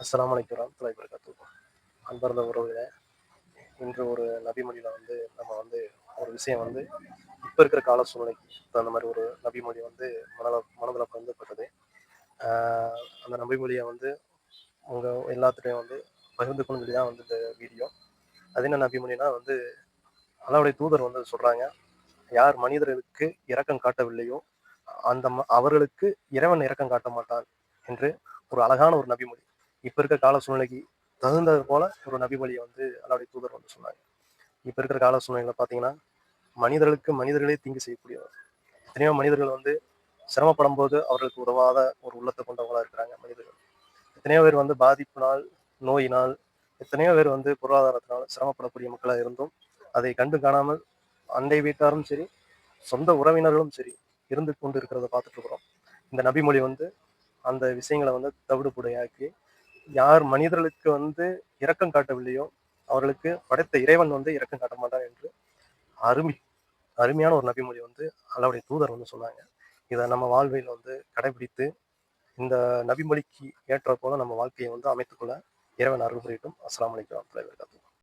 அஸ்ஸலாமு அலைக்கும் வரஹ்மத்துல்லாஹி வபரகாத்துஹு. அன்பார்ந்த உறவுகளே, இன்று ஒரு நபிமொழியில நம்ம ஒரு விஷயம் இப்ப இருக்கிற கால சூழ்நிலைக்கு தகுந்த மாதிரி ஒரு நபிமொழி மனதில் பட்டது. அந்த நபிமொழியை உங்க எல்லாத்துட்டையும் பகிர்ந்துக்கணும்னு சொல்லி தான் இந்த வீடியோ. அது என்ன நபிமொழினா அல்லாஹ்வுடைய தூதர் சொல்றாங்க, யார் மனிதர்களுக்கு இரக்கம் காட்டவில்லையோ அவர்களுக்கு இறைவன் இரக்கம் காட்ட மாட்டான் என்று ஒரு அழகான ஒரு நபிமொழி. இப்ப இருக்க கால சூழ்நிலைக்கு தகுந்தது போல ஒரு நபிமொழியை அல்லாஹ்வுடைய தூதர் சொன்னாங்க. இப்ப இருக்கிற கால சூழ்நிலையில பாத்தீங்கன்னா, மனிதர்களுக்கு மனிதர்களே தீங்கு செய்யக்கூடியவர். எத்தனையோ மனிதர்கள் சிரமப்படும் போது அவர்களுக்கு உதவாத ஒரு உள்ளத்தை கொண்டவங்களா இருக்கிறாங்க மனிதர்கள். எத்தனையோ பேர் பாதிப்பினால், நோயினால், எத்தனையோ பேர் பொருளாதாரத்தினால் சிரமப்படக்கூடிய மக்களாக இருந்தும் அதை கண்டு காணாமல் அண்டை வீட்டாரும் சரி, சொந்த உறவினர்களும் சரி இருந்து கொண்டு இருக்கிறத பார்த்துட்டு இருக்கிறோம். இந்த நபிமொழி அந்த விஷயங்களை தவிடுபொடியாக்கி, யார் மனிதர்களுக்கு இரக்கம் காட்டவில்லையோ அவர்களுக்கு படைத்த இறைவன் இரக்கம் காட்ட மாட்டான் என்று அருமை அருமையான ஒரு நபிமொழி அல்லாஹ்வுடைய தூதர் சொன்னாங்க. இதை நம்ம வாழ்வில் கடைபிடித்து இந்த நபிமொழிக்கு ஏற்ற போல நம்ம வாழ்க்கையை அமைத்துக்கொள்ள இறைவன் அருள் புரியட்டும். அஸ்ஸலாமு அலைக்கும் வரஹ்மத்துல்லாஹி வபரகாத்துஹு.